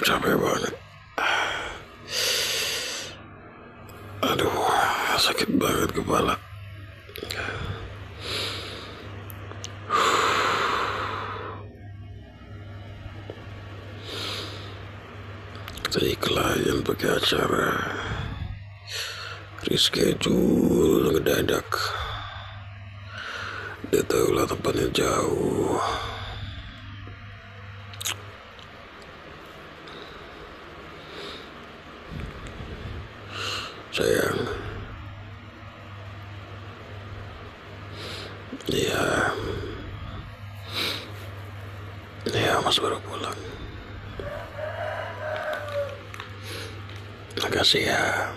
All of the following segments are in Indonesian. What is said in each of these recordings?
Capek banget. Aduh, sakit banget kepala. Tadi klien pakai acara reschedule ngedadak. Dia tahu lah tempatnya jauh. Sayang, ya Mas baru pulang. Makasih ya.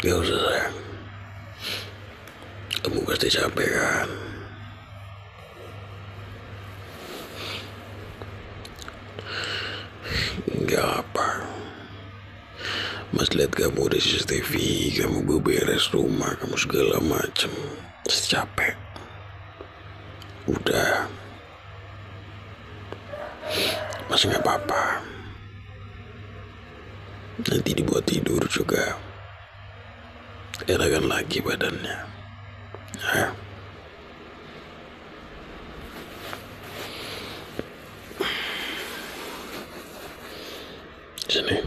Gak usah sayang. Kamu pasti capek kan? Gak apa. Mas lihat kamu di CCTV, kamu beberes rumah, kamu segala macem. Pasti capek. Udah. Mas gak apa-apa. Nanti dibuat tidur juga enakan lagi badannya. Ya. Sini.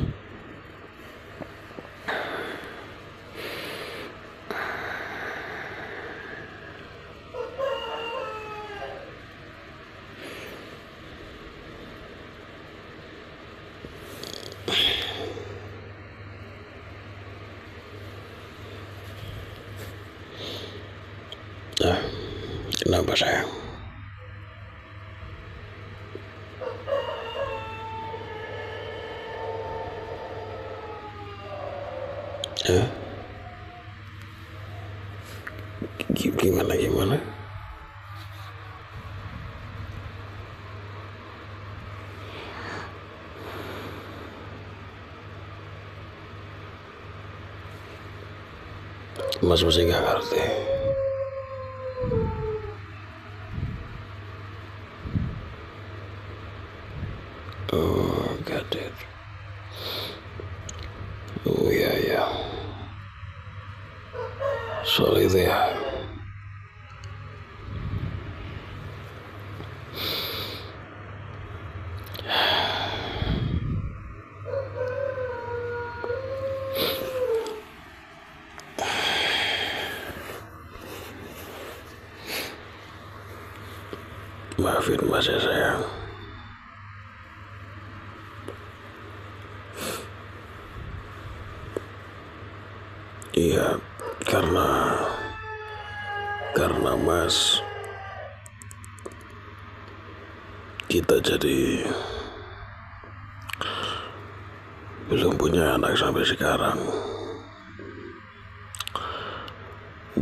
Nah, kenapa sayang? Gimana? Mas masih gak ngerti. Oh, got it. Oh ya. Soal itu ya. Maafin Mas ya sayang. Iya, karena Mas kita jadi belum punya anak sampai sekarang,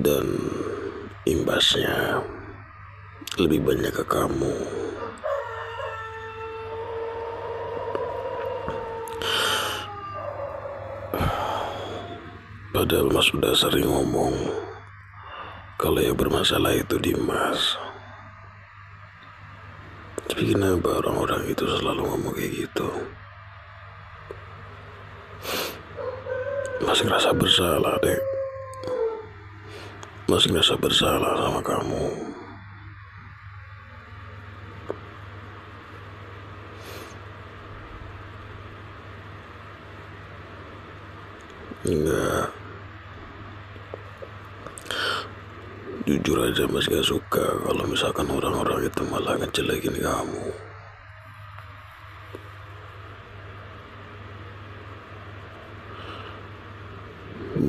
dan imbasnya lebih banyak ke kamu. Padahal Mas sudah sering ngomong kalau yang bermasalah itu di Mas. Tapi kenapa orang-orang itu selalu ngomong kayak gitu? Mas ngerasa bersalah, Dek. Mas ngerasa bersalah sama kamu. Enggak. Jujur aja Mas gak suka kalau misalkan orang-orang itu malah ngejelekin kamu.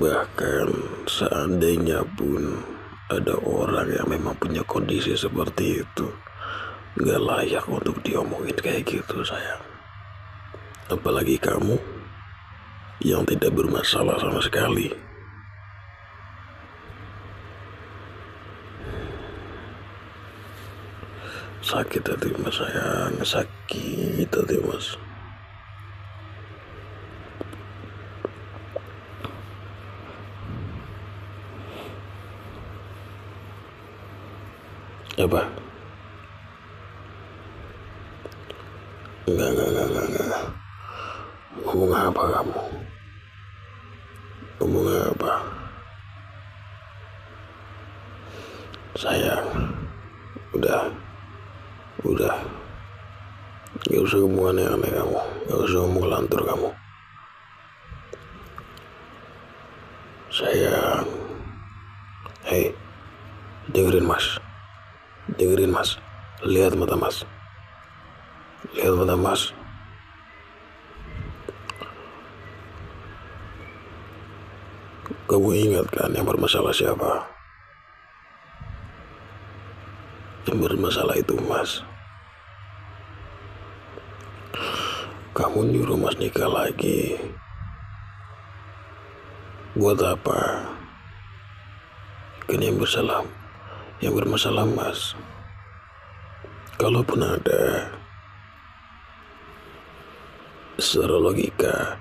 Bahkan seandainya pun ada orang yang memang punya kondisi seperti itu, gak layak untuk diomongin kayak gitu sayang. Apalagi kamu yang tidak bermasalah sama sekali. Sakit hati Mas sayang, sakit hati Mas. Siapa? Enggak. Ngomong apa kamu? Ngomong apa? Sayang, udah. Gak usah ngomong aneh-aneh kamu. Gak usah ngomong lantur kamu. Sayang. Hei, dengerin mas. Lihat mata mas. Kamu ingat kan yang bermasalah siapa? Yang bermasalah itu mas. Kamu nyuruh mas nikah lagi. Buat apa? Kan yang bermasalah mas. Kalaupun ada, secara logika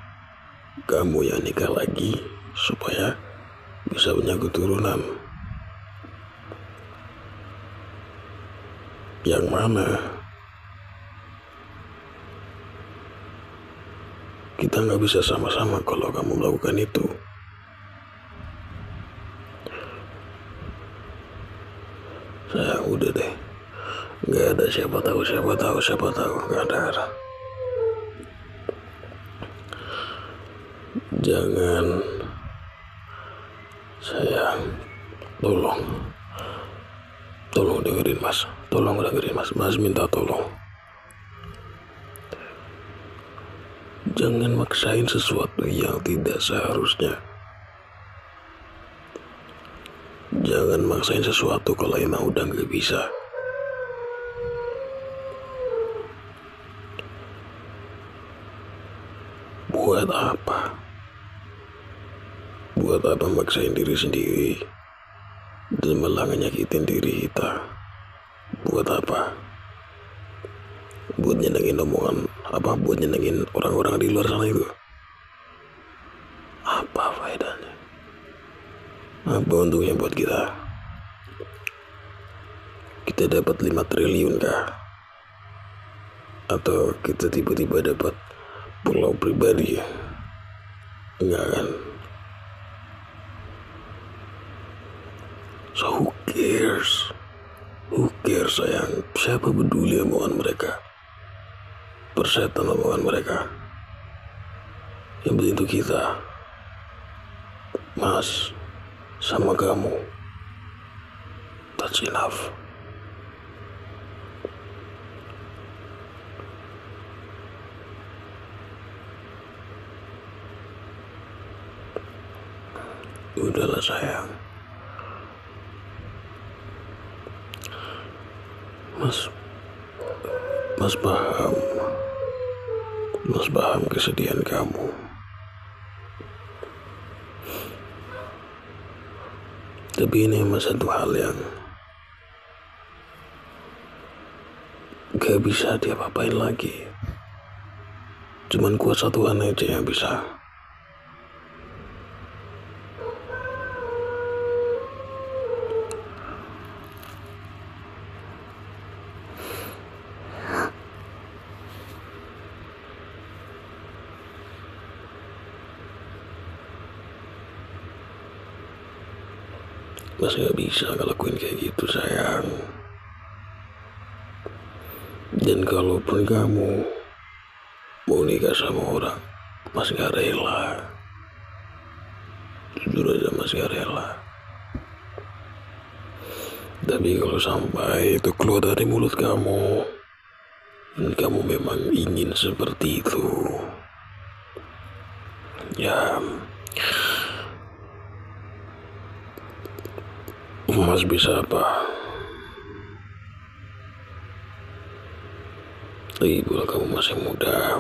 kamu yang nikah lagi supaya bisa punya keturunan. Yang mana kita nggak bisa sama-sama kalau kamu melakukan itu. Sayang, udah deh. Nggak ada siapa tahu. Nggak ada. Jangan. Sayang, tolong dengerin mas. Mas minta tolong. Jangan maksain sesuatu yang tidak seharusnya. Jangan maksain sesuatu kalau emang udah gak bisa. Buat apa maksain diri sendiri dan malah nyakitin diri kita? Buat apa? Buat nyenengin omongan apa? Buat nyenengin orang-orang di luar sana itu? Apa faedahnya? Apa untungnya buat kita? Kita dapat 5 triliun kah? Atau kita tiba-tiba dapat pulau pribadi? Enggak kan? So who cares? Sayang? Siapa peduli omongan mereka? Persetan omongan mereka. Yang penting itu kita, mas, sama kamu. That's enough. Udahlah sayang. Mas paham kesedihan kamu. Tapi ini satu hal yang gak bisa dia apain lagi. Cuman kuasa Tuhan aja yang bisa. Mas gak bisa ngelakuin kayak gitu sayang. Dan kalaupun kamu mau nikah sama orang, mas gak rela. Jujur aja mas gak rela. Tapi kalau sampai itu keluar dari mulut kamu, dan kamu memang ingin seperti itu, ya mas bisa apa? Lagi pula kamu masih muda,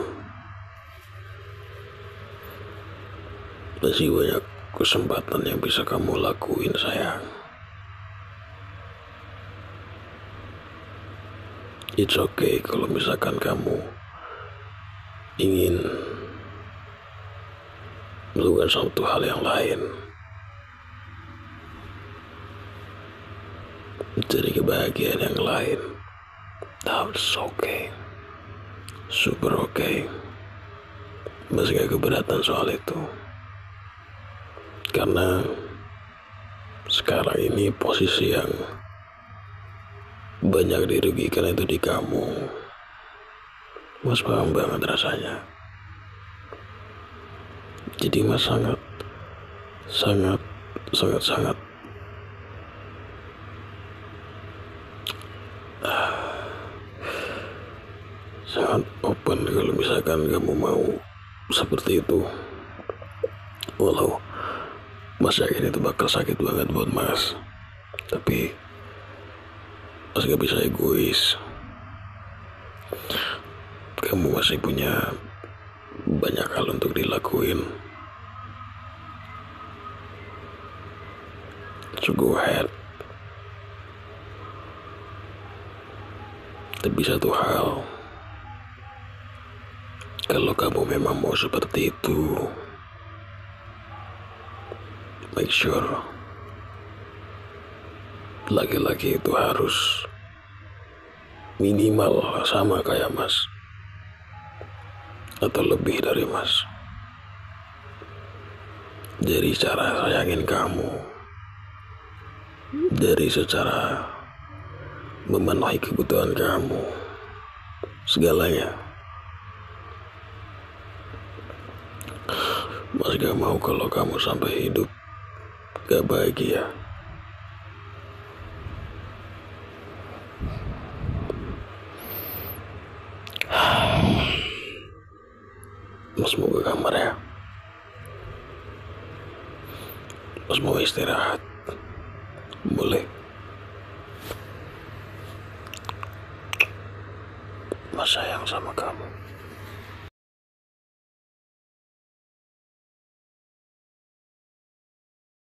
masih banyak kesempatan yang bisa kamu lakuin sayang. It's okay kalau misalkan kamu ingin melakukan suatu hal yang lain. It's cari kebahagiaan yang lain. That's okay. Super okay. Mas gak keberatan soal itu. Karena sekarang ini posisi yang banyak dirugikan itu di kamu. Mas paham banget rasanya. Jadi mas sangat open kalau misalkan kamu mau seperti itu. Walau mas yakin itu bakal sakit banget buat mas, tapi mas gak bisa egois. Kamu masih punya banyak hal untuk dilakuin. So go ahead. Tapi satu hal, kalau kamu memang mau seperti itu, make sure laki-laki itu harus minimal sama kayak mas, atau lebih dari mas. Dari cara sayangin kamu, dari secara memenuhi kebutuhan kamu, segalanya. Mas gak mau kalau kamu sampai hidup gak bahagia. Mas mau ke kamar ya. Mas mau istirahat. Boleh. Mas sayang sama kamu.